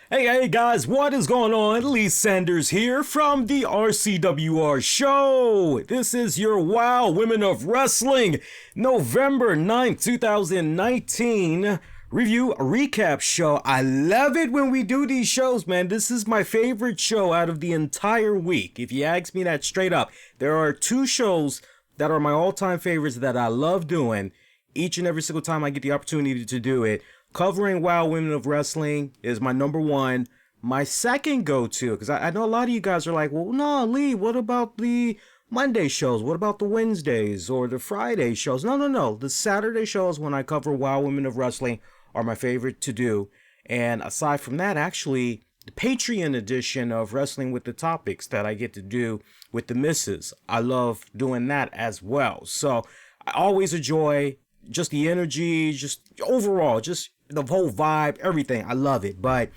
Hey guys, what is going on? Lee Sanders here from the RCWR show. This is your Wow Women of Wrestling November 9th, 2019 review recap show. I love it when we do these shows, man. This is my favorite show out of the entire week. If you ask me that straight up, there are two shows that are my all-time favorites that I love doing each and every single time I get the opportunity to do it. Covering Wow Women of Wrestling is my number one. My second go-to, because I know a lot of you guys are like, well, no, Lee, what about the Monday shows? What about the Wednesdays or the Friday shows? No. The Saturday shows when I cover Wow Women of Wrestling are my favorite to do. And aside from that, actually, the Patreon edition of Wrestling with the Topics that I get to do with the missus, I love doing that as well. So I always enjoy just the energy, just overall, just the whole vibe, everything. I love it. But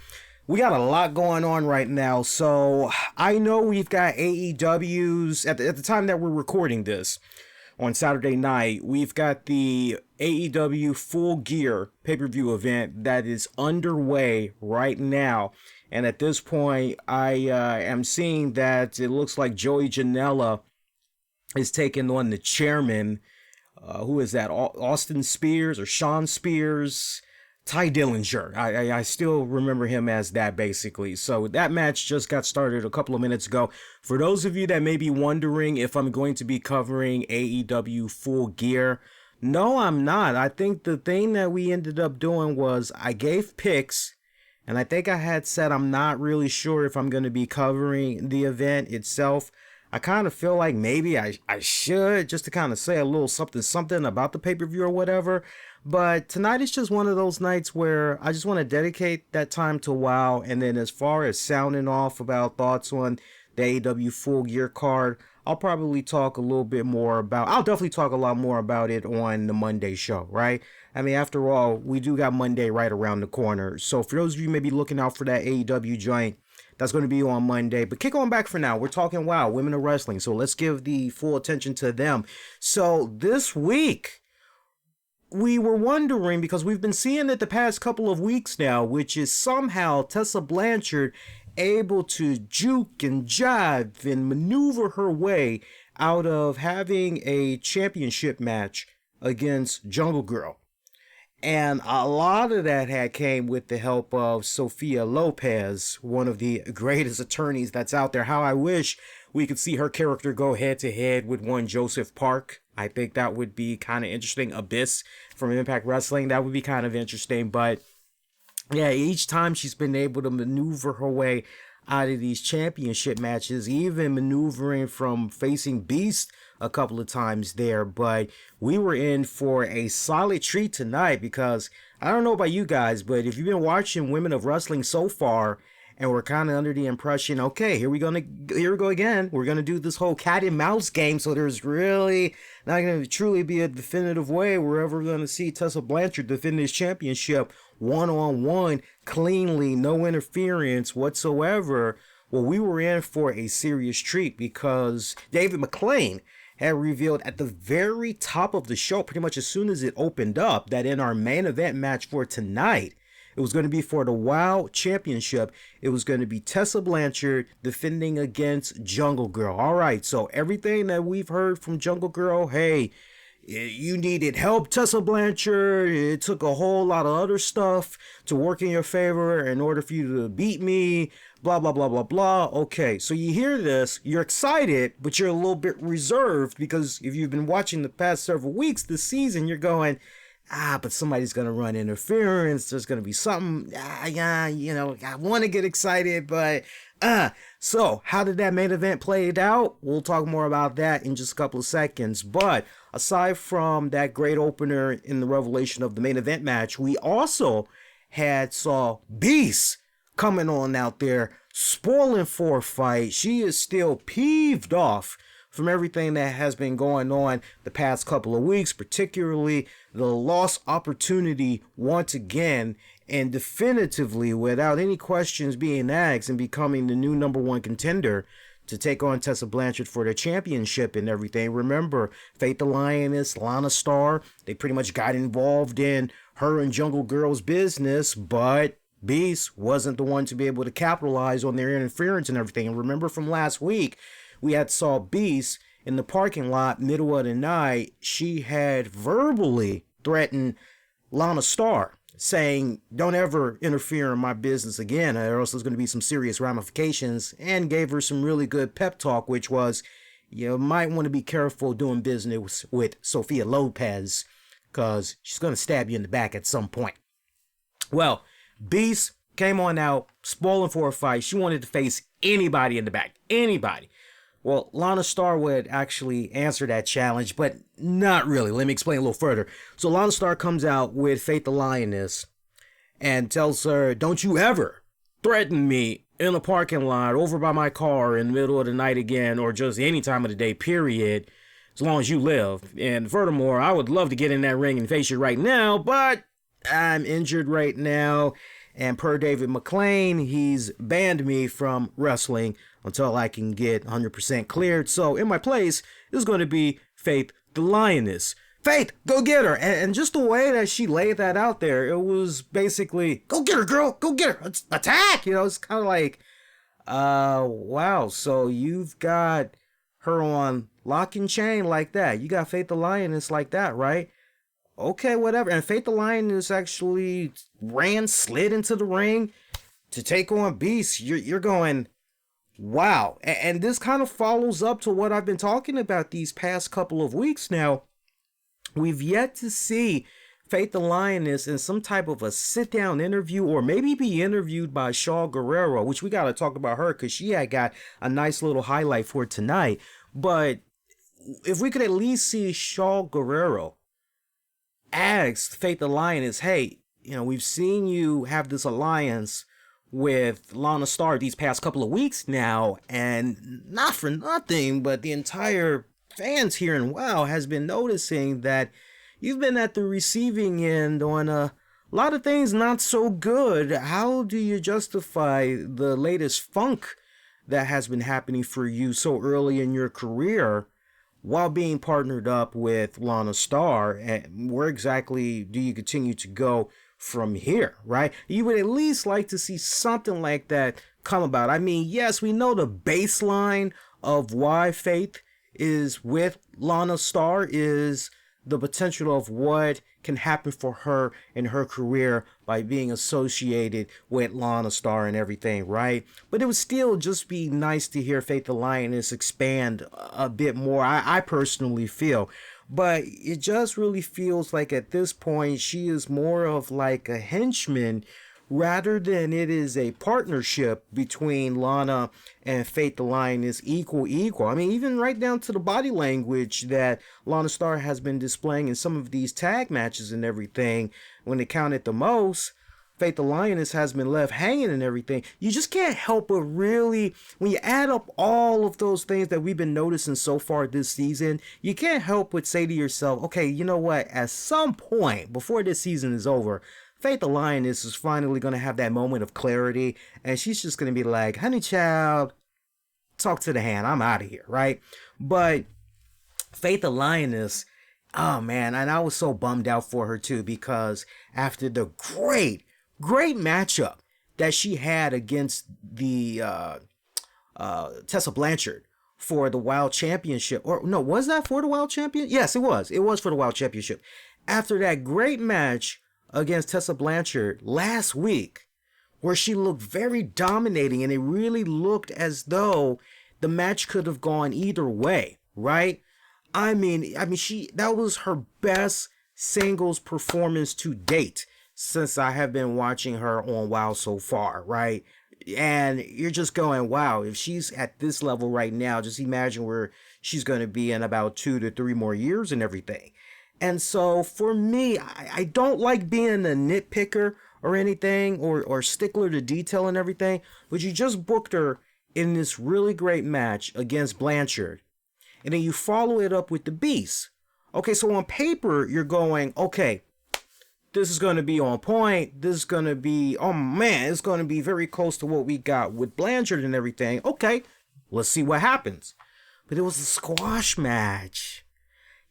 we got a lot going on right now. So I know we've got AEW's at the time that we're recording this on Saturday night. We've got the AEW Full Gear pay-per-view event that is underway right now. And at this point, I am seeing that it looks like Joey Janela is taking on the chairman. Who is that? Austin Spears or Sean Spears? Ty Dillinger. I still remember him as that, basically. So that match just got started a couple of minutes ago. For those of you that may be wondering if I'm going to be covering AEW Full Gear, no, I'm not. I think the thing that we ended up doing was I gave picks, and I think I had said I'm not really sure if I'm going to be covering the event itself. I kind of feel like maybe I should, just to kind of say a little something about the pay-per-view or whatever. But tonight is just one of those nights where I just want to dedicate that time to WoW. And then as far as sounding off about thoughts on the AEW Full Gear card, I'll probably talk a little bit more about, I'll definitely talk a lot more about it on the Monday show, right? I mean, after all, we do got Monday right around the corner. So for those of you maybe looking out for that AEW joint, that's going to be on Monday. But kick on back for now. We're talking WoW, Women of Wrestling. So let's give the full attention to them. So this week, we were wondering, because we've been seeing it the past couple of weeks now, which is somehow Tessa Blanchard able to juke and jive and maneuver her way out of having a championship match against Jungle Grrl. And a lot of that had came with the help of Sophia Lopez, one of the greatest attorneys that's out there. How I wish we could see her character go head to head with one Joseph Park. I think that would be kind of interesting. Abyss from Impact Wrestling, that would be kind of interesting. But yeah, each time she's been able to maneuver her way out of these championship matches, even maneuvering from facing Beast a couple of times there. But we were in for a solid treat tonight, because I don't know about you guys, but if you've been watching Women of Wrestling so far, and we're kind of under the impression, okay, here we go again. We're going to do this whole cat and mouse game. So there's really not going to truly be a definitive way we're ever going to see Tessa Blanchard defend this championship one-on-one, cleanly, no interference whatsoever. Well, we were in for a serious treat, because David McLean had revealed at the very top of the show, pretty much as soon as it opened up, that in our main event match for tonight, it was going to be for the WoW Championship. It was going to be Tessa Blanchard defending against Jungle Grrl. All right, so everything that we've heard from Jungle Grrl, hey, you needed help, Tessa Blanchard. It took a whole lot of other stuff to work in your favor in order for you to beat me, blah, blah, blah, blah, blah. Okay, so you hear this, you're excited, but you're a little bit reserved, because if you've been watching the past several weeks this season, you're going, but somebody's going to run interference. There's going to be something. I want to get excited, but, So how did that main event play it out? We'll talk more about that in just a couple of seconds. But aside from that great opener in the revelation of the main event match, we also saw Beast coming on out there, spoiling for a fight. She is still peeved off from everything that has been going on the past couple of weeks, particularly the lost opportunity once again and definitively, without any questions being asked, and becoming the new number one contender to take on Tessa Blanchard for the championship and everything. Remember, Faith the Lioness, Lana Starr, they pretty much got involved in her and Jungle Grrl's business, but Beast wasn't the one to be able to capitalize on their interference and everything. And remember from last week, we had saw Beast in the parking lot, middle of the night. She had verbally threatened Lana Starr, saying, don't ever interfere in my business again, or else there's going to be some serious ramifications, and gave her some really good pep talk, which was, you might want to be careful doing business with Sophia Lopez, because she's going to stab you in the back at some point. Well, Beast came on out, spoiling for a fight. She wanted to face anybody in the back. Anybody. Well, Lana Starr would actually answer that challenge, but not really. Let me explain a little further. So Lana Starr comes out with Faith the Lioness and tells her, don't you ever threaten me in a parking lot over by my car in the middle of the night again, or just any time of the day, period, as long as you live. And furthermore, I would love to get in that ring and face you right now, but I'm injured right now, and per David McClain, he's banned me from wrestling until I can get 100% cleared. So in my place is going to be Faith the Lioness. Faith, go get her. And just the way that she laid that out there, it was basically, go get her, girl, go get her, attack. It's kind of like, wow, so you've got her on lock and chain like that. You got Faith the Lioness like that, right? Okay, whatever. And Faith the Lioness actually slid into the ring to take on Beast. You're going, wow. And this kind of follows up to what I've been talking about these past couple of weeks now. We've yet to see Faith the Lioness in some type of a sit-down interview, or maybe be interviewed by Jungle Grrl, which we got to talk about her because she had got a nice little highlight for tonight. But if we could at least see Jungle Grrl asked Faith the Lioness, hey, we've seen you have this alliance with Lana Starr these past couple of weeks now, and not for nothing, but the entire fans here in WoW has been noticing that you've been at the receiving end on a lot of things not so good. How do you justify the latest funk that has been happening for you so early in your career, while being partnered up with Lana Starr? And where exactly do you continue to go from here, right? You would at least like to see something like that come about. I mean, yes, we know the baseline of why Faith is with Lana Starr is the potential of what can happen for her in her career by being associated with Lana Starr and everything, right? But it would still just be nice to hear Faith the Lioness expand a bit more, I personally feel. But it just really feels like at this point she is more of like a henchman rather than it is a partnership between Lana and Faith the Lioness, equal. I mean, even right down to the body language that Lana Starr has been displaying in some of these tag matches and everything, when it counted the most, Faith the Lioness has been left hanging and everything. You just can't help but really, when you add up all of those things that we've been noticing so far this season, you can't help but say to yourself, okay, you know what, at some point before this season is over, Faith the Lioness is finally going to have that moment of clarity, and she's just going to be like, honey child, talk to the hand, I'm out of here, right? But Faith the Lioness, oh man, and I was so bummed out for her too, because after the great matchup that she had against the Tessa Blanchard for the Wild Championship, or no, was that for the Wild Champion? Yes, it was for the Wild Championship. After that great match against Tessa Blanchard last week, where she looked very dominating, and it really looked as though the match could have gone either way, right? I mean, that was her best singles performance to date since I have been watching her on WoW so far, right? And you're just going, wow, if she's at this level right now, just imagine where she's going to be in about 2 to 3 more years and everything. And so for me, I don't like being a nitpicker or anything, or stickler to detail and everything, but you just booked her in this really great match against Blanchard, and then you follow it up with the Beast. Okay, so on paper, you're going, okay, this is going to be on point. This is going to be, oh man, it's going to be very close to what we got with Blanchard and everything. Okay, let's see what happens. But it was a squash match.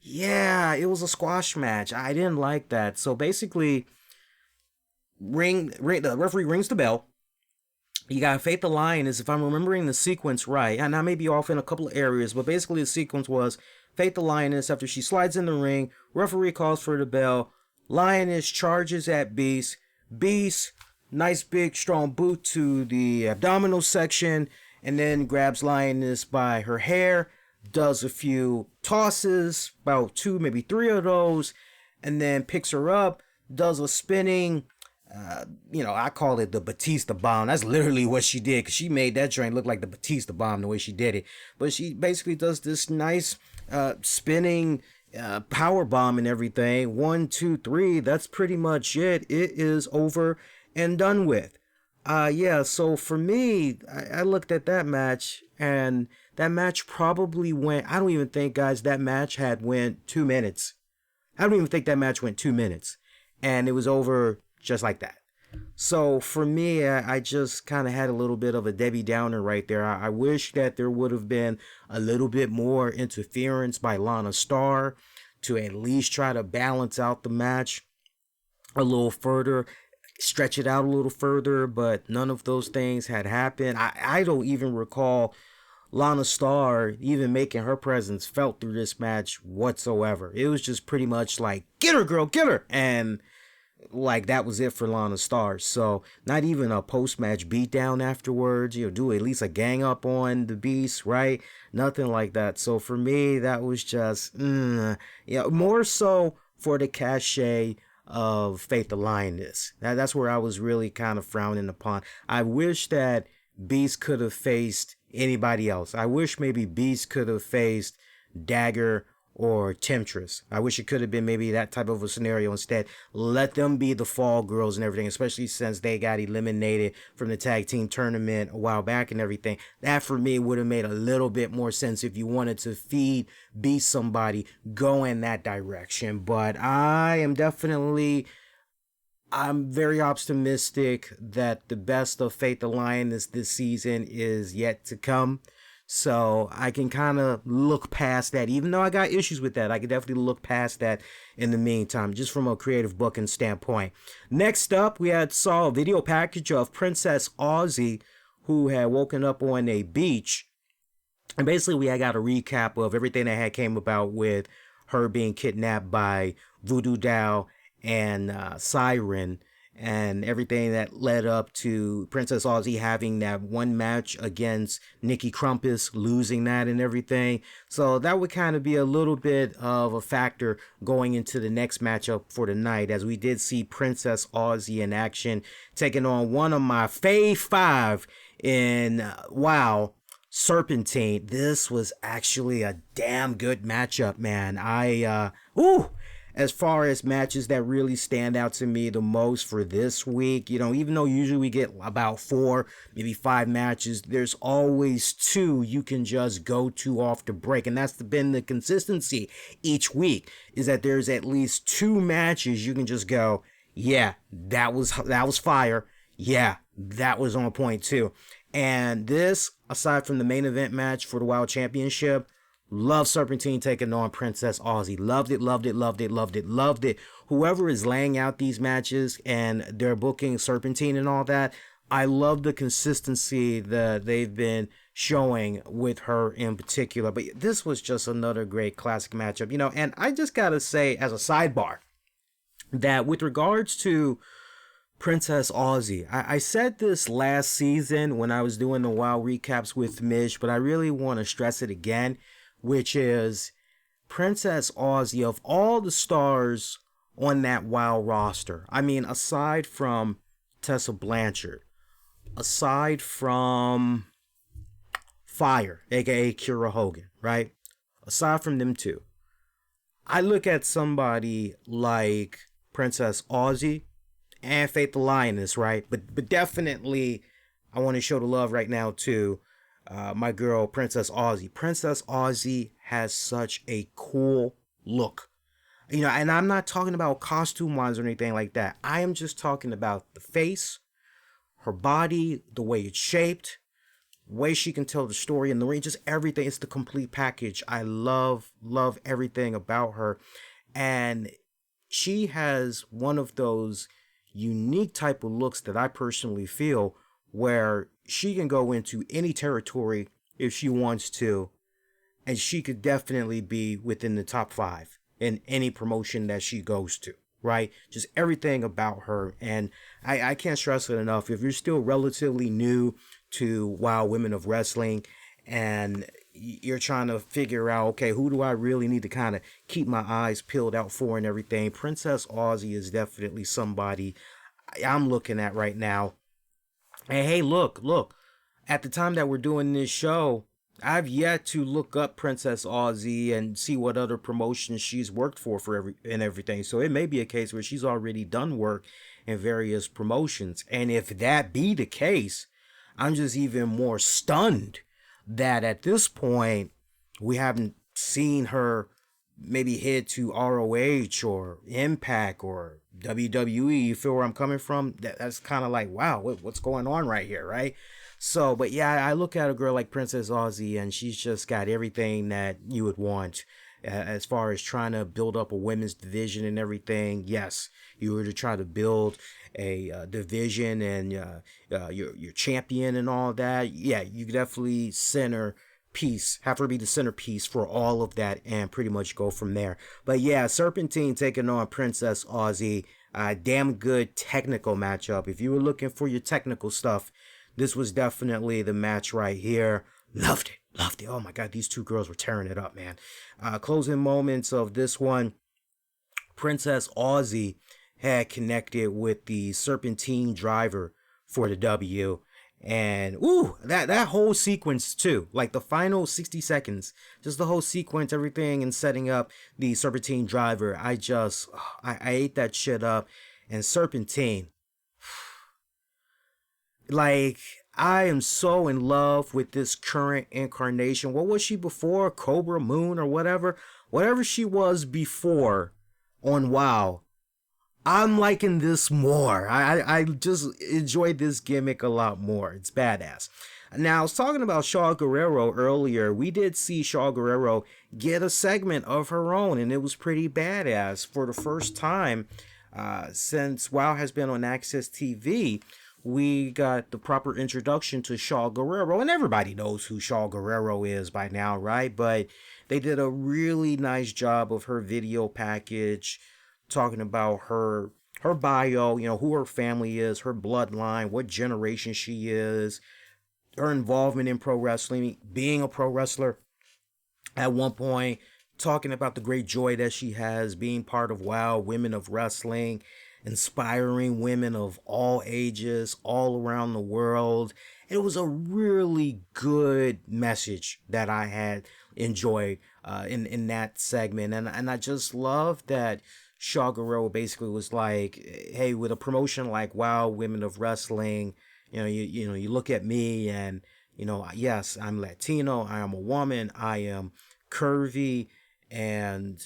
Yeah, it was a squash match. I didn't like that. So basically, the referee rings the bell. You got Faith the Lioness, if I'm remembering the sequence right, and I may be off in a couple of areas, but basically the sequence was Faith the Lioness, after she slides in the ring, referee calls for the bell, Lioness charges at Beast. Beast, nice big strong boot to the abdominal section, and then grabs Lioness by her hair, does a few tosses, about 2, maybe 3 of those, and then picks her up, does a spinning, I call it the Batista bomb. That's literally what she did, because she made that joint look like the Batista bomb the way she did it. But she basically does this nice spinning power bomb and everything. 1, 2, 3. That's pretty much it. It is over and done with. So for me, I looked at that match, and that match probably went, I don't even think, guys, that match had went 2 minutes. I don't even think that match went 2 minutes. And it was over just like that. So for me, I just kind of had a little bit of a Debbie Downer right there. I wish that there would have been a little bit more interference by Lana Starr to at least try to balance out the match a little further, stretch it out a little further, but none of those things had happened. I don't even recall Lana Starr even making her presence felt through this match whatsoever. It was just pretty much like, get her, girl, get her. And like that was it for Lana Starr. So not even a post-match beatdown afterwards, do at least a gang up on the Beast, right? Nothing like that. So for me, that was just more so for the cachet of Faith the Lioness. That's where I was really kind of frowning upon. I wish that Beast could have faced anybody else. I wish maybe Beast could have faced Dagger or Temptress. I wish it could have been maybe that type of a scenario instead. Let them be the fall girls and everything, especially since they got eliminated from the tag team tournament a while back and everything. That for me would have made a little bit more sense if you wanted to be somebody, go in that direction. But I'm very optimistic that the best of Faith the Lioness this season is yet to come. So I can kind of look past that. Even though I got issues with that, I can definitely look past that in the meantime, just from a creative booking standpoint. Next up, we saw a video package of Princess Aussie, who had woken up on a beach. And basically, we had got a recap of everything that had came about with her being kidnapped by Voodoo Doll and Siren, and everything that led up to Princess Aussie having that one match against Nikki Crumpus, losing that and everything. So that would kind of be a little bit of a factor going into the next matchup for the night, as we did see Princess Aussie in action, taking on one of my fave 5 in WoW, Serpentine. This was actually a damn good matchup, man. As far as matches that really stand out to me the most for this week, even though usually we get about 4, maybe 5 matches, there's always 2 you can just go to off the break. And that's been the consistency each week, is that there's at least 2 matches you can just go, yeah, that was fire. Yeah, that was on point too. And this, aside from the main event match for the WoW Championship, love Serpentine taking on Princess Aussie. Loved it, loved it, loved it, loved it, loved it. Whoever is laying out these matches and they're booking Serpentine and all that, I love the consistency that they've been showing with her in particular. But this was just another great classic matchup, and I just gotta say, as a sidebar, that with regards to Princess Aussie, I said this last season when I was doing the WoW recaps with Mish, but I really want to stress it again, which is Princess Aussie, of all the stars on that WoW roster, I mean, aside from Tessa Blanchard, aside from Fire, aka Kira Hogan, right? Aside from them two, I look at somebody like Princess Aussie and Faith the Lioness, right? But definitely, I want to show the love right now to my girl, Princess Aussie. Princess Aussie has such a cool look. And I'm not talking about costume-wise or anything like that. I am just talking about the face, her body, the way it's shaped, the way she can tell the story in the ring, just everything. It's the complete package. I love everything about her. And she has one of those unique type of looks that I personally feel where she can go into any territory if she wants to, and she could definitely be within the top 5 in any promotion that she goes to, right? Just everything about her. And I can't stress it enough. If you're still relatively new to Wow Women of Wrestling and you're trying to figure out, okay, who do I really need to kind of keep my eyes peeled out for and everything, Princess Aussie is definitely somebody I'm looking at right now. And hey, look, at the time that we're doing this show, I've yet to look up Princess Aussie and see what other promotions she's worked for everything. So it may be a case where she's already done work in various promotions. And if that be the case, I'm just even more stunned that at this point we haven't seen her maybe head to ROH or Impact or WWE. You feel where I'm coming from? That's kind of like, wow, what's going on right here, right? So, but yeah, I look at a girl like Princess Aussie and she's just got everything that you would want as far as trying to build up a women's division and everything. Yes, you were to try to build a division and your champion and all that. Yeah, you definitely have her be the centerpiece for all of that and pretty much go from there. But yeah, Serpentine taking on Princess Aussie, damn good technical matchup. If you were looking for your technical stuff, this was definitely the match right here. Loved it. Oh my God, these two girls were tearing it up, man. Closing moments of this one, Princess Aussie had connected with the Serpentine driver for the W. And that whole sequence too, like the final 60 seconds, just the whole sequence, everything, and setting up the Serpentine driver. I ate that shit up. And Serpentine, like, I am so in love with this current incarnation. What was she before? Cobra Moon or whatever? Whatever she was before on WoW, I'm liking this more. I just enjoyed this gimmick a lot more. It's badass. Now, I was talking about SHEA Grrrl earlier. We did see SHEA Grrrl get a segment of her own, and it was pretty badass. For the first time since WoW has been on Access TV, we got the proper introduction to SHEA Grrrl, and everybody knows who SHEA Grrrl is by now, right? But they did a really nice job of her video package, talking about her bio, who her family is, her bloodline, what generation she is, her involvement in pro wrestling, being a pro wrestler at one point, talking about the great joy that she has being part of WoW Women of Wrestling, inspiring women of all ages all around the world. It was a really good message that I had enjoyed in that segment, and I just love that SHEA Grrrl basically was like, hey, with a promotion like WoW Women of Wrestling, you look at me and yes, I'm Latino, I am a woman, I am curvy, and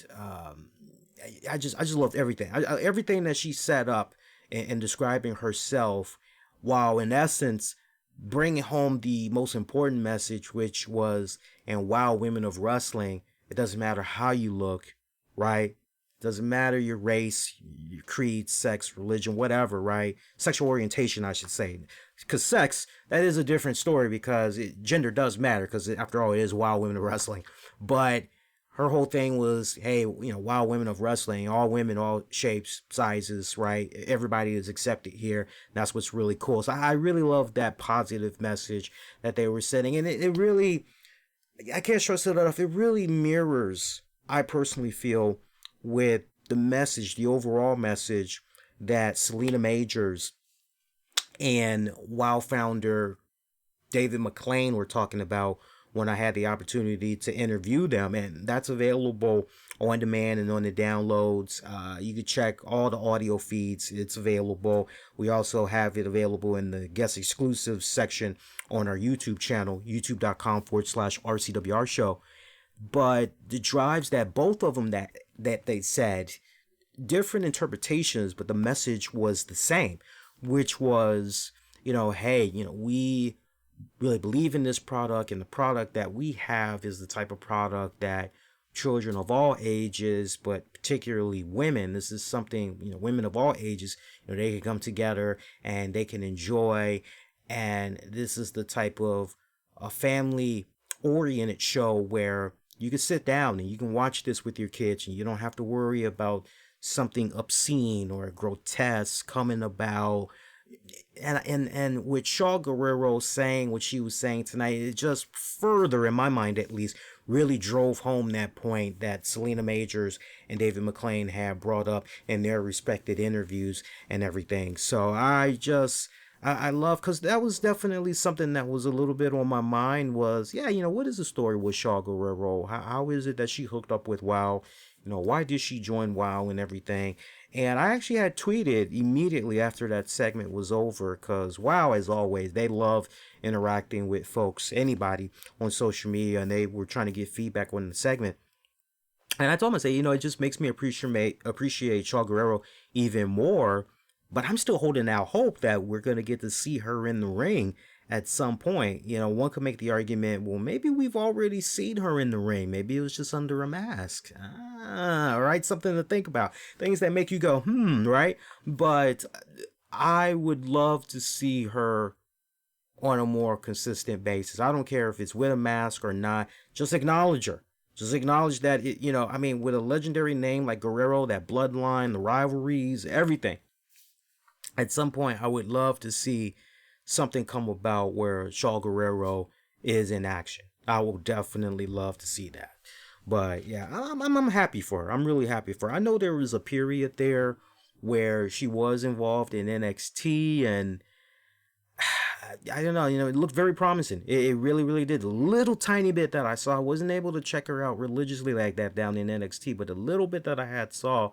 I just loved everything. Everything that she set up in describing herself, while in essence bringing home the most important message, which was, in WoW Women of Wrestling, it doesn't matter how you look, right? Doesn't matter your race, your creed, sex, religion, whatever, right? Sexual orientation, I should say. Because sex, that is a different story, because gender does matter, because after all, it is WoW Women of Wrestling. But her whole thing was, hey, WoW Women of Wrestling, all women, all shapes, sizes, right? Everybody is accepted here. That's what's really cool. So I really love that positive message that they were sending. And it really, I can't stress it enough, it really mirrors, I personally feel, with the message, the overall message that Selena Majors and WoW founder David McLean were talking about when I had the opportunity to interview them. And that's available on demand and on the downloads. You can check all the audio feeds. It's available. We also have it available in the guest exclusive section on our YouTube channel, youtube.com/RCWR show. But the drives that both of them that they said, different interpretations, but the message was the same, which was, hey, we really believe in this product, and the product that we have is the type of product that children of all ages, but particularly women. This is something, women of all ages, they can come together and they can enjoy. And this is the type of a family oriented show where you can sit down and you can watch this with your kids and you don't have to worry about something obscene or grotesque coming about. And with Shaw Guerrero saying what she was saying tonight, it just further, in my mind at least, really drove home that point that Selena Majors and David McClain had brought up in their respected interviews and everything. So I love, because that was definitely something that was a little bit on my mind was, what is the story with Shaw Guerrero? How is it that she hooked up with WoW? Why did she join WoW and everything? And I actually had tweeted immediately after that segment was over, because WoW, as always, they love interacting with folks, anybody on social media, and they were trying to get feedback on the segment. And I told them, I say, it just makes me appreciate Shaw Guerrero even more. But I'm still holding out hope that we're going to get to see her in the ring at some point. One could make the argument, well, maybe we've already seen her in the ring. Maybe it was just under a mask. All right, something to think about. Things that make you go, right? But I would love to see her on a more consistent basis. I don't care if it's with a mask or not. Just acknowledge her. Just acknowledge that, with a legendary name like Guerrero, that bloodline, the rivalries, everything. At some point, I would love to see something come about where Shaw Guerrero is in action. I will definitely love to see that. But yeah, I'm happy for her. I'm really happy for her. I know there was a period there where she was involved in NXT, and I don't know, it looked very promising. It really, really did. The little tiny bit that I saw, I wasn't able to check her out religiously like that down in NXT, but the little bit that I had saw,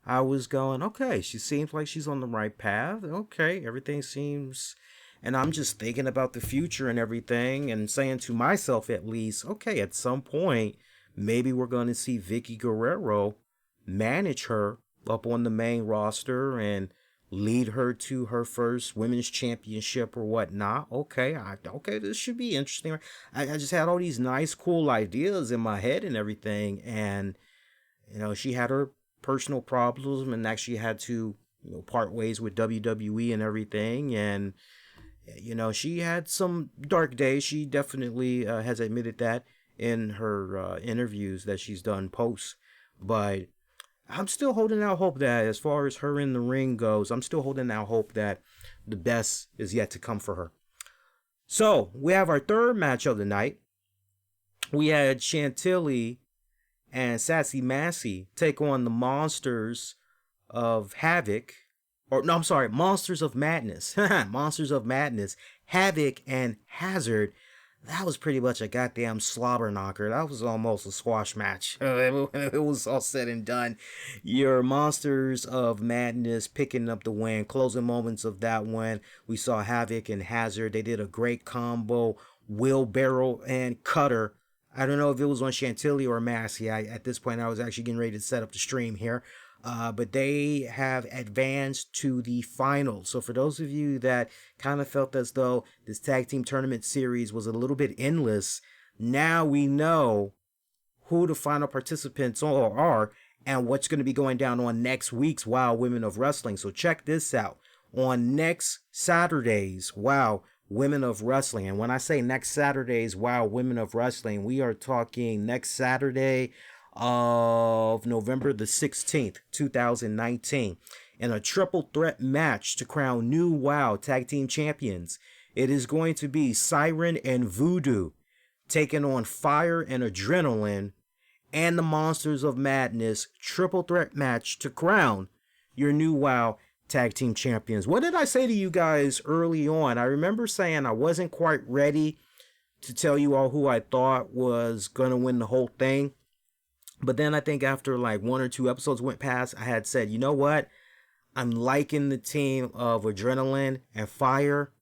I was going, okay, she seems like she's on the right path. Okay, everything seems... And I'm just thinking about the future and everything and saying to myself at least, okay, at some point, maybe we're going to see Vicky Guerrero manage her up on the main roster and lead her to her first women's championship or whatnot. Okay, this should be interesting. I just had all these nice, cool ideas in my head and everything. And, she had her personal problems and actually had to part ways with WWE and everything, and she had some dark days. She definitely has admitted that in her interviews that she's done posts, but I'm still holding out hope that as far as her in the ring goes, I'm still holding out hope that the best is yet to come for her. So we have our third match of the night. We had Chantilly and Sassy Massey take on the Monsters of Havoc. Monsters of Madness. Monsters of Madness. Havoc and Hazard. That was pretty much a goddamn slobber knocker. That was almost a squash match. It was all said and done. Your Monsters of Madness picking up the win. Closing moments of that one, we saw Havoc and Hazard. They did a great combo. Wheelbarrow and cutter. I don't know if it was on Chantilly or Massey. At this point, I was actually getting ready to set up the stream here. But they have advanced to the finals. So for those of you that kind of felt as though this tag team tournament series was a little bit endless, now we know who the final participants are and what's going to be going down on next week's WoW Women of Wrestling. So check this out. On next Saturday's WoW Women of Wrestling, and when I say next Saturday's WoW Women of Wrestling, we are talking next Saturday of November the 16th, 2019, in a triple threat match to crown new WoW Tag Team Champions. It is going to be Siren and Voodoo taking on Fire and Adrenaline and the Monsters of Madness triple threat match to crown your new WoW Tag Team Champions. What did I say to you guys early on? I remember saying I wasn't quite ready to tell you all who I thought was going to win the whole thing. But then I think after like one or two episodes went past, I had said, you know what? I'm liking the team of Adrenaline and Fire.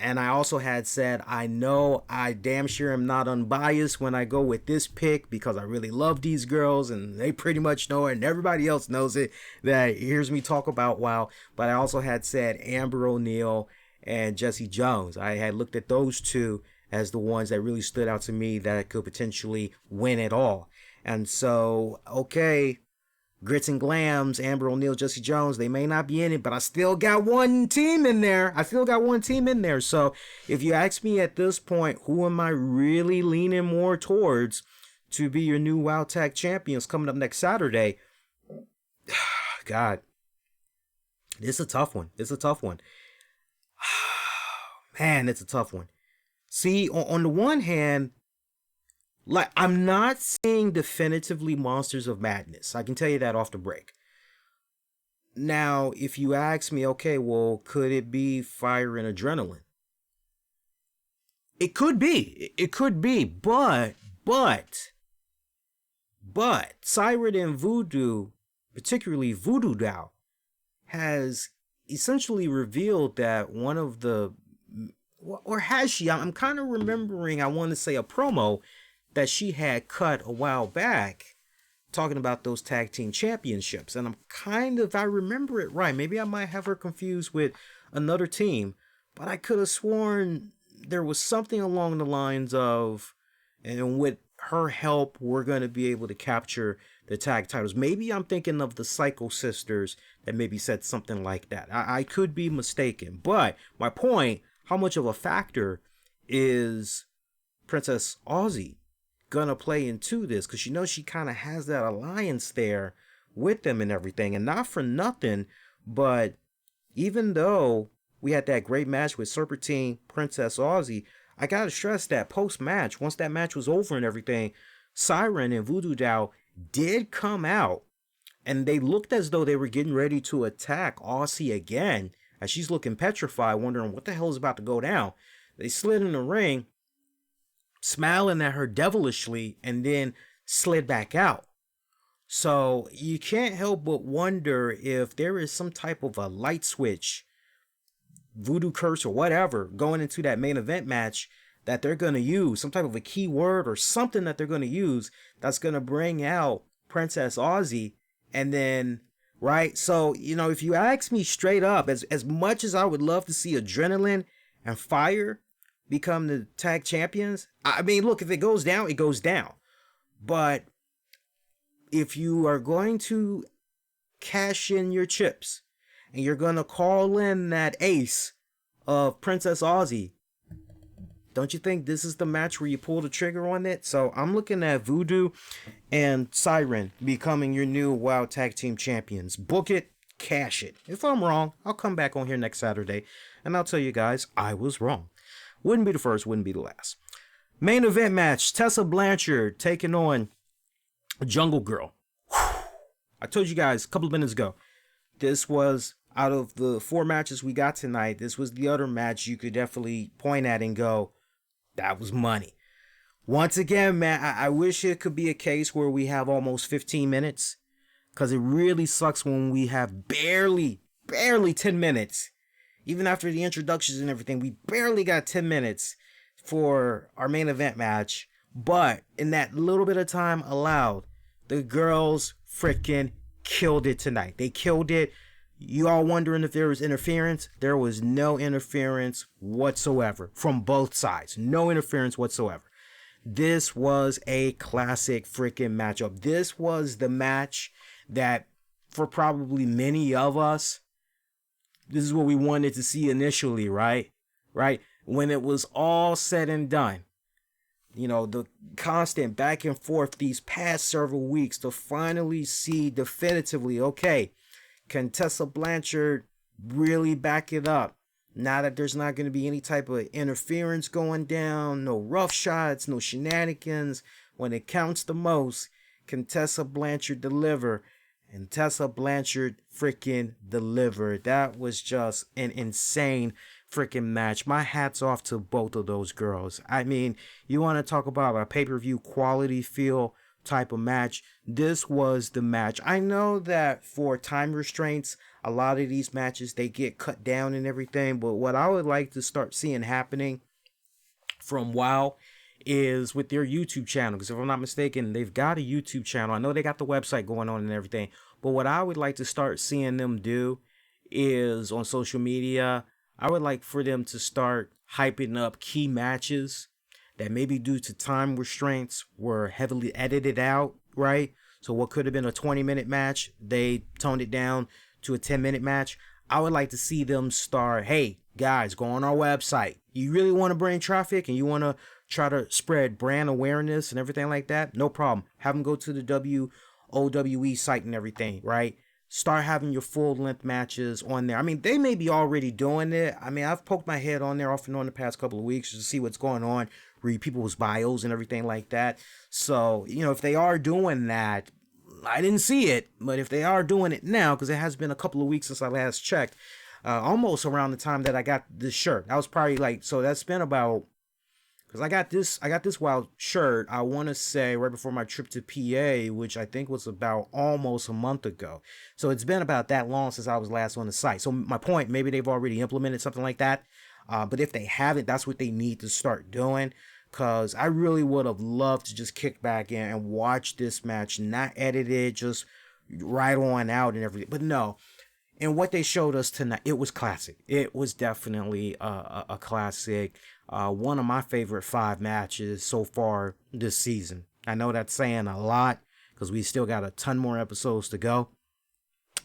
And I also had said, I know I damn sure am not unbiased when I go with this pick because I really love these girls and they pretty much know it and everybody else knows it that hears me talk about WoW. But I also had said Amber O'Neal and Jessie Jones. I had looked at those two as the ones that really stood out to me that could potentially win it all. And so, okay, Grits and Glams, Amber O'Neal, Jesse Jones, they may not be in it, but I still got one team in there. So if you ask me at this point, who am I really leaning more towards to be your new WoW Tag Champions coming up next Saturday? God, it's a tough one. Man, it's a tough one. See, on the one hand, like, I'm not seeing definitively Monsters of Madness. I can tell you that off the break. Now, if you ask me, okay, well, could it be Fire and Adrenaline? It could be. But Siren and Voodoo, particularly Voodoo Dow, has essentially revealed that one of the, or has she? I'm kind of remembering, I want to say a promo that she had cut a while back talking about those tag team championships. And if I remember it right, maybe I might have her confused with another team, but I could have sworn there was something along the lines of, and with her help, we're going to be able to capture the tag titles. Maybe I'm thinking of the Psycho Sisters that maybe said something like that. I could be mistaken, but my point, how much of a factor is Princess Aussie gonna play into this? Because she kind of has that alliance there with them and everything. And not for nothing, but even though we had that great match with Serpentine, Princess Aussie, I gotta stress that post-match, once that match was over and everything, Siren and Voodoo Dow did come out, and they looked as though they were getting ready to attack Aussie again, as she's looking petrified, wondering what the hell is about to go down. They slid in the ring, smiling at her devilishly, and then slid back out. So you can't help but wonder if there is some type of a light switch, voodoo curse or whatever, going into that main event match that they're going to use, some type of a keyword or something that they're going to use that's going to bring out Princess Aussie. And then, right? So, if you ask me straight up, as much as I would love to see Adrenaline and Fire become the tag champions, I mean, look, if it goes down, it goes down. But if you are going to cash in your chips and you're going to call in that ace of Princess Aussie, don't you think this is the match where you pull the trigger on it? So I'm looking at Voodoo and Siren becoming your new WoW Tag Team Champions. Book it, cash it. If I'm wrong, I'll come back on here next Saturday and I'll tell you guys I was wrong. Wouldn't be the first, wouldn't be the last. Main event match, Tessa Blanchard taking on Jungle Grrl. I told you guys a couple of minutes ago, this was, out of the 4 matches we got tonight, this was the other match you could definitely point at and go, that was money. Once again, man, I wish it could be a case where we have almost 15 minutes, because it really sucks when we have barely 10 minutes. Even after the introductions and everything, we barely got 10 minutes for our main event match. But in that little bit of time allowed, the girls freaking killed it tonight. They killed it. You all wondering if there was interference? There was no interference whatsoever from both sides. No interference whatsoever. This was a classic freaking matchup. This was the match that, for probably many of us, this is what we wanted to see initially, right? When it was all said and done. The constant back and forth these past several weeks to finally see definitively, okay, can Tessa Blanchard really back it up? Now that there's not going to be any type of interference going down, no rough shots, no shenanigans. When it counts the most, can Tessa Blanchard deliver? And Tessa Blanchard freaking delivered. That was just an insane freaking match. My hat's off to both of those girls. I mean, you want to talk about a pay-per-view quality feel type of match. This was the match. I know that for time restraints, a lot of these matches, they get cut down and everything, but what I would like to start seeing happening from WoW is with their YouTube channel, because if I'm not mistaken, they've got a YouTube channel. I know they got the website going on and everything, but what I would like to start seeing them do is on social media, I would like for them to start hyping up key matches that maybe due to time restraints were heavily edited out, right? So what could have been a 20-minute match, they toned it down to a 10-minute match. I would like to see them start, hey, guys, go on our website. You really want to bring traffic and you want to try to spread brand awareness and everything like that? No problem. Have them go to the WOWE site and everything, right? Start having your full-length matches on there. I mean, they may be already doing it. I mean, I've poked my head on there off and on the past couple of weeks to see what's going on, read people's bios and everything like that. So, if they are doing that, I didn't see it, but if they are doing it now, because it has been a couple of weeks since I last checked, almost around the time that I got this shirt. That was probably so that's been about, because I got this wild shirt, I want to say right before my trip to PA, which I think was about almost a month ago. So it's been about that long since I was last on the site. So my point, maybe they've already implemented something like that. But if they haven't, that's what they need to start doing. Because I really would have loved to just kick back in and watch this match, not edit it, just right on out and everything. But no. And what they showed us tonight, it was classic. It was definitely a classic. One of my favorite 5 matches so far this season. I know that's saying a lot because we still got a ton more episodes to go.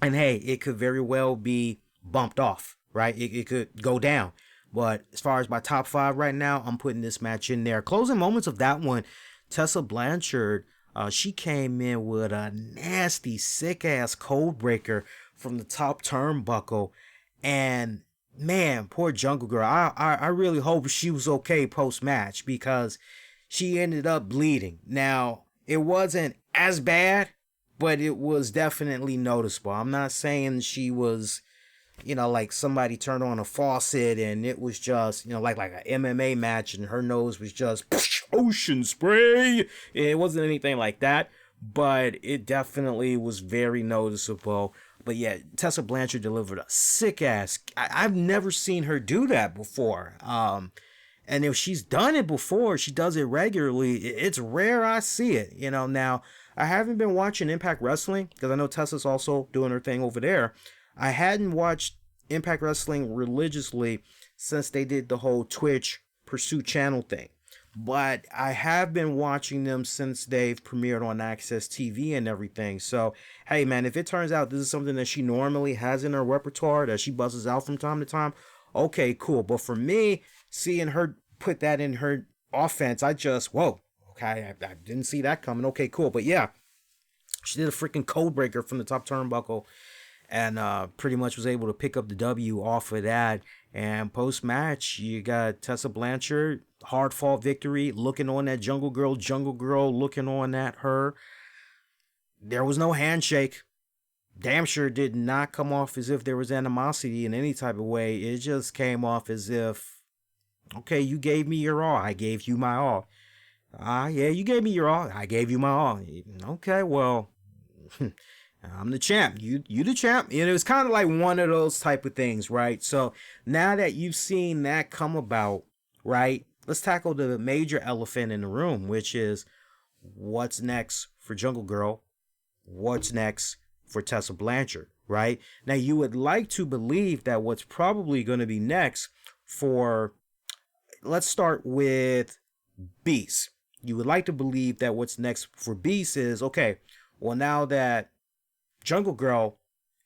And hey, it could very well be bumped off, right? It could go down. But as far as my top 5 right now, I'm putting this match in there. Closing moments of that one, Tessa Blanchard, she came in with a nasty, sick-ass code breaker from the top turnbuckle. And man, poor Jungle Grrl. I really hope she was okay post-match because she ended up bleeding. Now, it wasn't as bad, but it was definitely noticeable. I'm not saying she was, like somebody turned on a faucet and it was just, like an MMA match and her nose was just ocean spray. It wasn't anything like that, but it definitely was very noticeable. But yeah, Tessa Blanchard delivered a sick ass. I've never seen her do that before. And if she's done it before, she does it regularly. It's rare I see it. Now I haven't been watching Impact Wrestling because I know Tessa's also doing her thing over there. I hadn't watched Impact Wrestling religiously since they did the whole Twitch Pursuit channel thing. But I have been watching them since they've premiered on Access TV and everything. So, hey, man, if it turns out this is something that she normally has in her repertoire, that she buzzes out from time to time, okay, cool. But for me, seeing her put that in her offense, I just, whoa, okay, I didn't see that coming. Okay, cool. But yeah, she did a freaking code breaker from the top turnbuckle and pretty much was able to pick up the W off of that. And post-match, you got Tessa Blanchard, hard-fought victory, looking on that Jungle Grrl looking on at her. There was no handshake. Damn sure did not come off as if there was animosity in any type of way. It just came off as if, okay, you gave me your all, I gave you my all. Yeah, you gave me your all, I gave you my all. Okay, well, I'm the champ. You the champ. It was kind of like one of those type of things, right? So now that you've seen that come about, right? Let's tackle the major elephant in the room, which is what's next for Jungle Grrl? What's next for Tessa Blanchard, right? Now you would like to believe that what's probably going to be next for, let's start with Beast. You would like to believe that what's next for Beast is, okay, well, now that Jungle Grrl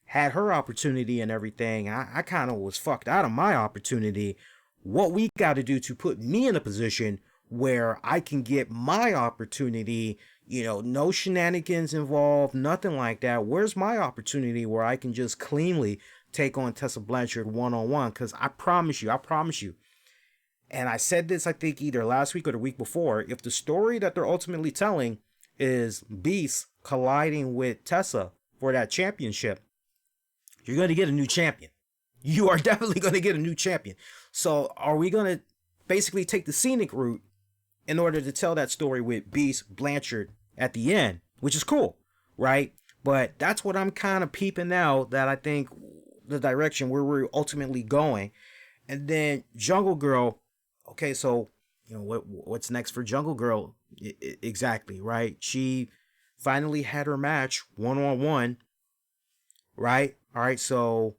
had her opportunity and everything, I kind of was fucked out of my opportunity. What we got to do to put me in a position where I can get my opportunity, no shenanigans involved, nothing like that. Where's my opportunity where I can just cleanly take on Tessa Blanchard one-on-one? Because I promise you, and I said this, I think, either last week or the week before, if the story that they're ultimately telling is Beast colliding with Tessa for that championship, you're going to get a new champion. You are definitely going to get a new champion. So are we going to basically take the scenic route in order to tell that story with Beast Blanchard at the end, which is cool, right? But that's what I'm kind of peeping out, that I think the direction where we're ultimately going. And then Jungle Grrl, okay, so what's next for Jungle Grrl? Exactly, right? She finally had her match one-on-one, right? All right, so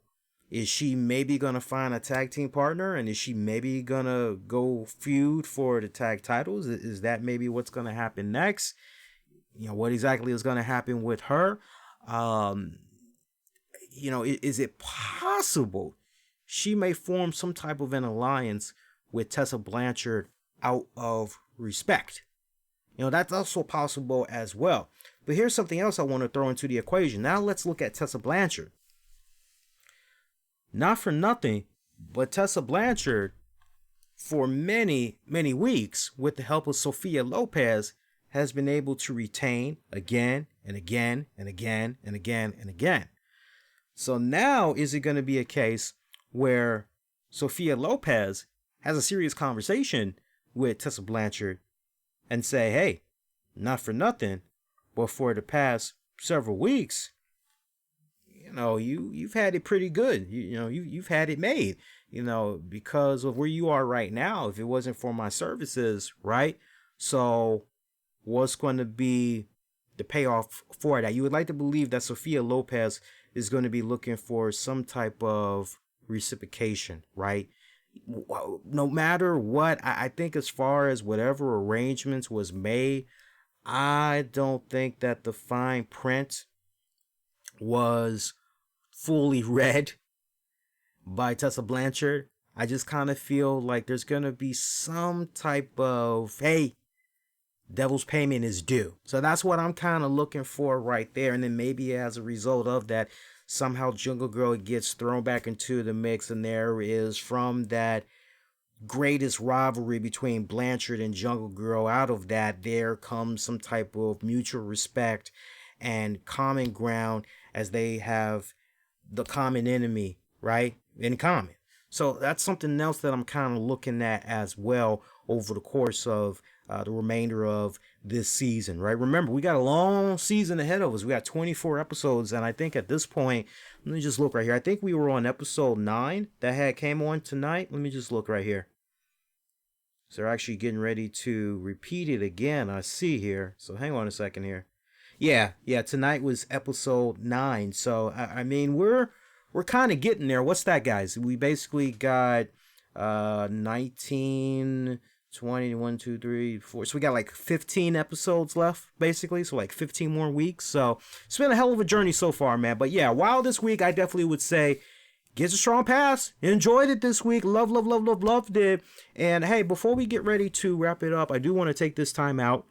is she maybe going to find a tag team partner? And is she maybe going to go feud for the tag titles? Is that maybe what's going to happen next? what exactly is going to happen with her? Um, is it possible she may form some type of an alliance with Tessa Blanchard out of respect? That's also possible as well. But here's something else I want to throw into the equation. Now let's look at Tessa Blanchard. Not for nothing, but Tessa Blanchard, for many, many weeks, with the help of Sophia Lopez, has been able to retain again and again and again and again and again. So now is it going to be a case where Sophia Lopez has a serious conversation with Tessa Blanchard and say, hey, not for nothing, but for the past several weeks, you've had it pretty good. You've had it made, because of where you are right now. If it wasn't for my services, right? So what's going to be the payoff for that? You would like to believe that Sophia Lopez is going to be looking for some type of reciprocation, right? No matter what, I think as far as whatever arrangements was made, I don't think that the fine print was fully read by Tessa Blanchard. I just kind of feel like there's going to be some type of, hey, devil's payment is due. So that's what I'm kind of looking for right there. And then maybe as a result of that, somehow Jungle Grrl gets thrown back into the mix, and there is, from that greatest rivalry between Blanchard and Jungle Grrl, out of that there comes some type of mutual respect and common ground, as they have the common enemy, right, in common. So that's something else that I'm kind of looking at as well over the course of the remainder of this season, right? Remember, we got a long season ahead of us. We got 24 episodes, and I think at this point, let me just look right here. I think we were on episode 9 that came on tonight. Let me just look right here. So they're actually getting ready to repeat it again, I see here. So hang on a second here. Yeah, tonight was episode 9. So I mean, we're kind of getting there. What's that, guys? We basically got 19, 20, 1, 2, 3, 4. So we got like 15 episodes left, basically. So like 15 more weeks. So it's been a hell of a journey so far, man. But yeah, while this week, I definitely would say gets a strong pass. Enjoyed it this week. Loved it. And hey, before we get ready to wrap it up, I do want to take this time out,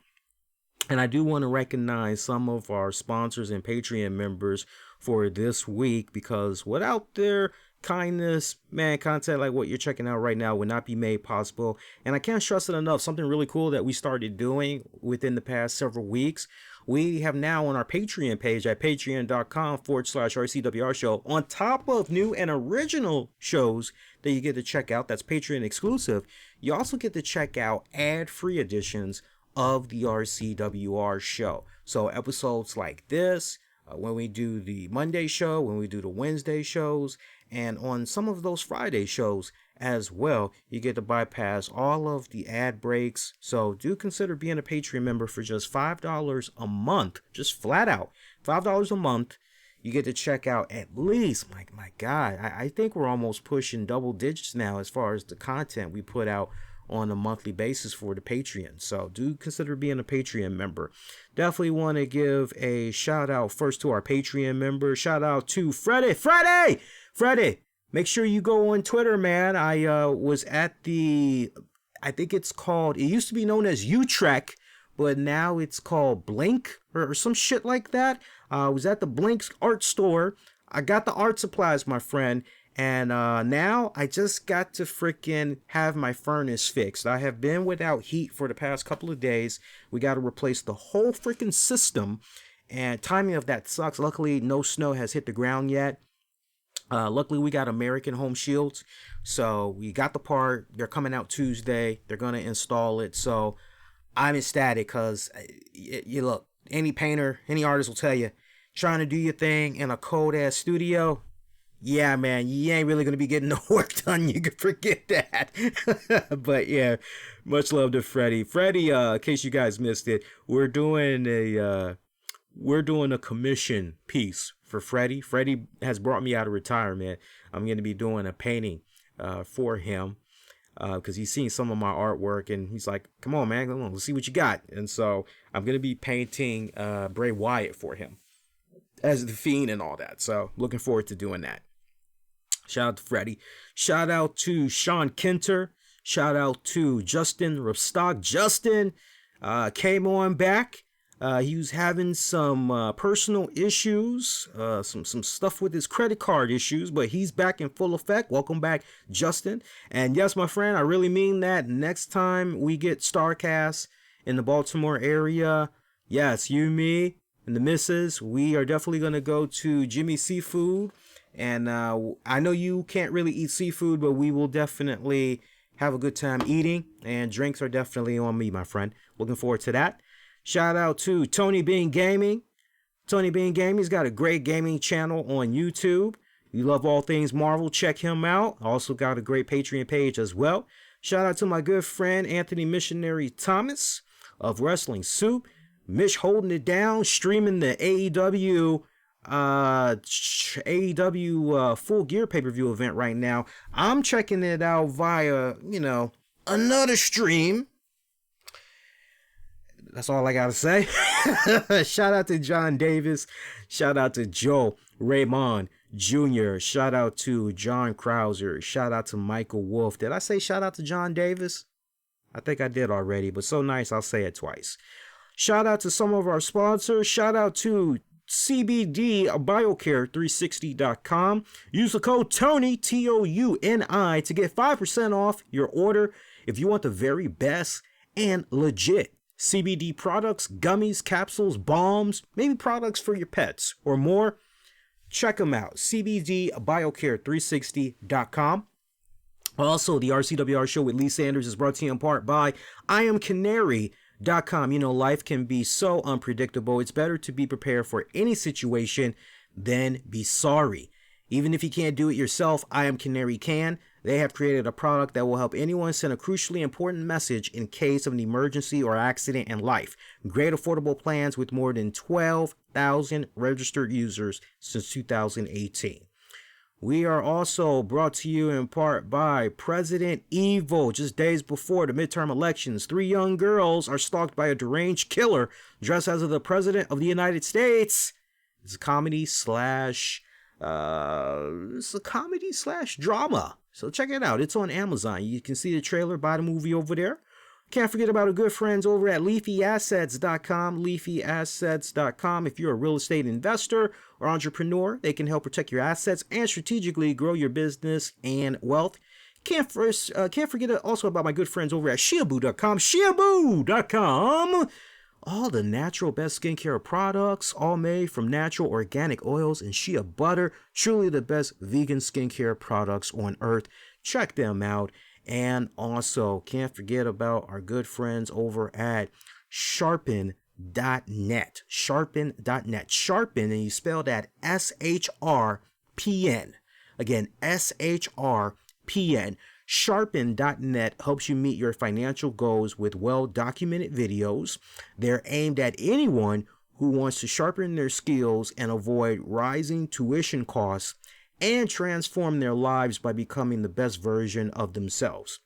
and I do want to recognize some of our sponsors and Patreon members for this week, because without their kindness, man, content like what you're checking out right now would not be made possible. And I can't stress it enough. Something really cool that we started doing within the past several weeks. We have now on our Patreon page at patreon.com/RCWR show, on top of new and original shows that you get to check out, that's Patreon exclusive, you also get to check out ad-free editions of the RCWR show. So episodes like this, when we do the Monday show, when we do the Wednesday shows, and on some of those Friday shows as well, you get to bypass all of the ad breaks. So do consider being a Patreon member for just $5 a month, just flat out $5 a month. You get to check out at least, my God, I think we're almost pushing double digits now as far as the content we put out on a monthly basis for the Patreon. So do consider being a Patreon member. Definitely want to give a shout out first to our Patreon members. Shout out to Freddie. Make sure you go on Twitter, man. I was at I think it's called, it used to be known as Utrecht, but now it's called Blink or some shit like that. I was at the Blink's art store. I got the art supplies, my friend. And now I just got to freaking have my furnace fixed. I have been without heat for the past couple of days. We got to replace the whole freaking system. And timing of that sucks. Luckily, no snow has hit the ground yet. Luckily, we got American Home Shields. So we got the part. They're coming out Tuesday. They're going to install it. So I'm ecstatic because, you look, any painter, any artist will tell you, trying to do your thing in a cold-ass studio, yeah, man, you ain't really going to be getting no work done. You can forget that. But yeah, much love to Freddie. Freddie, in case you guys missed it, we're doing a commission piece for Freddie. Freddie has brought me out of retirement. I'm going to be doing a painting for him. because he's seen some of my artwork and he's like, come on, man, come on, let's see what you got. And so I'm going to be painting Bray Wyatt for him as the Fiend and all that. So looking forward to doing that. Shout out to Freddie. Shout out to Sean Kinter. Shout out to Justin Ripstock. Justin came on back. He was having some personal issues, some stuff with his credit card issues, but he's back in full effect. Welcome back, Justin. And yes, my friend, I really mean that. Next time we get StarCast in the Baltimore area, yes, you, me, and the missus, we are definitely going to go to Jimmy's Seafood. And I know you can't really eat seafood, but we will definitely have a good time eating. And drinks are definitely on me, my friend. Looking forward to that. Shout out to Tony Bean Gaming. Tony Bean Gaming's got a great gaming channel on YouTube. You love all things Marvel, check him out. Also got a great Patreon page as well. Shout out to my good friend Anthony Missionary Thomas of Wrestling Soup. Mish holding it down, streaming the AEW Full Gear pay-per-view event right now. I'm checking it out via, another stream. That's all I gotta say. Shout out to John Davis. Shout out to Joe Raymond Jr. Shout out to John Krauser. Shout out to Michael Wolf. Did I say shout out to John Davis? I think I did already, but so nice I'll say it twice. Shout out to some of our sponsors. Shout out to CBD Biocare360.com. Use the code TONY, TOUNI, to get 5% off your order if you want the very best and legit CBD products, gummies, capsules, balms, maybe products for your pets or more. Check them out. CBDBiocare360.com. Also, the RCWR show with Lee Sanders is brought to you in part by IamCanary.com. Life can be so unpredictable. It's better to be prepared for any situation than be sorry. Even if you can't do it yourself, I Am Canary can. They have created a product that will help anyone send a crucially important message in case of an emergency or accident in life. Great affordable plans with more than 12,000 registered users since 2018. We are also brought to you in part by President Evil. Just days before the midterm elections, 3 young girls are stalked by a deranged killer dressed as the President of the United States. It's a comedy slash drama. So check it out. It's on Amazon. You can see the trailer, buy the movie over there. Can't forget about our good friends over at LeafyAssets.com. LeafyAssets.com. If you're a real estate investor or entrepreneur, they can help protect your assets and strategically grow your business and wealth. Can't forget also about my good friends over at SHEABoo.com. SHEABoo.com. All the natural best skincare products, all made from natural organic oils and shea butter. Truly the best vegan skincare products on earth. Check them out. And also, can't forget about our good friends over at Sharpen.net. Sharpen.net. Sharpen, and you spell that SHRPN. Again, SHRPN. Sharpen.net helps you meet your financial goals with well-documented videos. They're aimed at anyone who wants to sharpen their skills and avoid rising tuition costs and transform their lives by becoming the best version of themselves.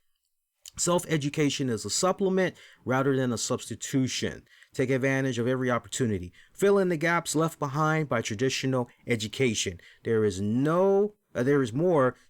Self-education is a supplement rather than a substitution. Take advantage of every opportunity. Fill in the gaps left behind by traditional education. There is more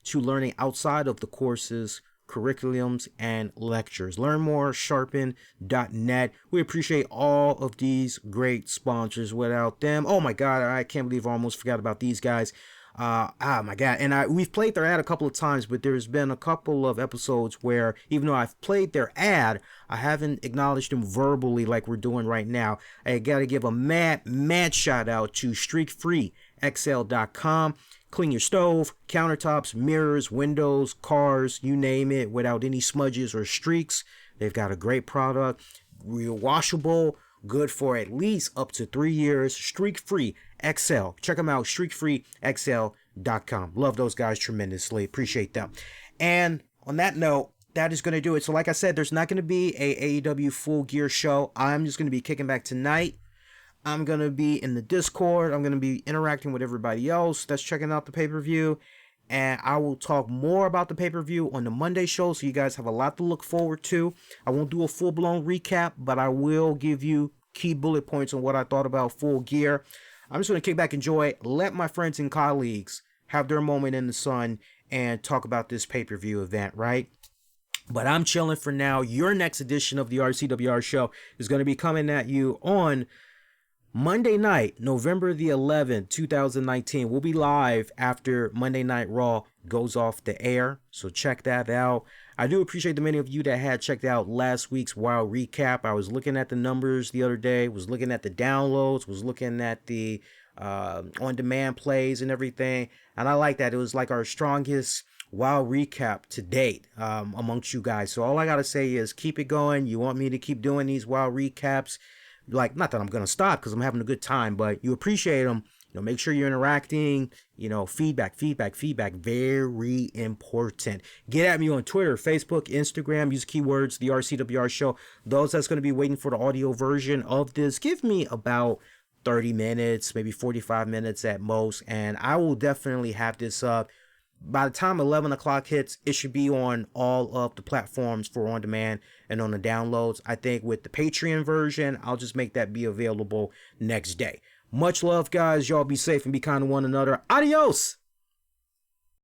to learning outside of the courses, curriculums, and lectures. Learn more, sharpen.net. We appreciate all of these great sponsors. Without them, oh my God, I can't believe I almost forgot about these guys. My God. And we've played their ad a couple of times, but there's been a couple of episodes where even though I've played their ad, I haven't acknowledged them verbally like we're doing right now. I got to give a mad shout out to StreakFreeXL.com. Clean your stove, countertops, mirrors, windows, cars, you name it, without any smudges or streaks. They've got a great product, real washable, good for at least up to 3 years. Streak Free XL. Check them out, streakfreexl.com. Love those guys tremendously. Appreciate them. And on that note, that is going to do it. So like I said, there's not going to be a AEW Full Gear show. I'm just going to be kicking back tonight. I'm going to be in the Discord. I'm going to be interacting with everybody else that's checking out the pay-per-view. and I will talk more about the pay-per-view on the Monday show, so you guys have a lot to look forward to. I won't do a full-blown recap, but I will give you key bullet points on what I thought about Full Gear. I'm just going to kick back, enjoy, let my friends and colleagues have their moment in the sun and talk about this pay-per-view event, right? But I'm chilling for now. Your next edition of the RCWR show is going to be coming at you on Monday night, November the 11th, 2019. We'll be live after Monday Night Raw goes off the air, so check that out. I do appreciate the many of you that had checked out last week's Wild Recap. I was looking at the numbers the other day, was looking at the downloads, was looking at the on-demand plays and everything, and I like that. It was like our strongest Wild Recap to date amongst you guys. So all I gotta say is keep it going. You want me to keep doing these Wild Recaps? Like, not that I'm gonna stop because I'm having a good time, but you appreciate them. You know, make sure you're interacting. You know, feedback, very important. Get at me on Twitter, Facebook, Instagram. Use keywords the RCWR show. Those that's gonna be waiting for the audio version of this, give me about 30 minutes, maybe 45 minutes at most, and I will definitely have this up. By the time 11 o'clock hits, it should be on all of the platforms for on demand and on the downloads. I think with the Patreon version, I'll just make that be available next day. Much love, guys. Y'all be safe and be kind to one another. Adios!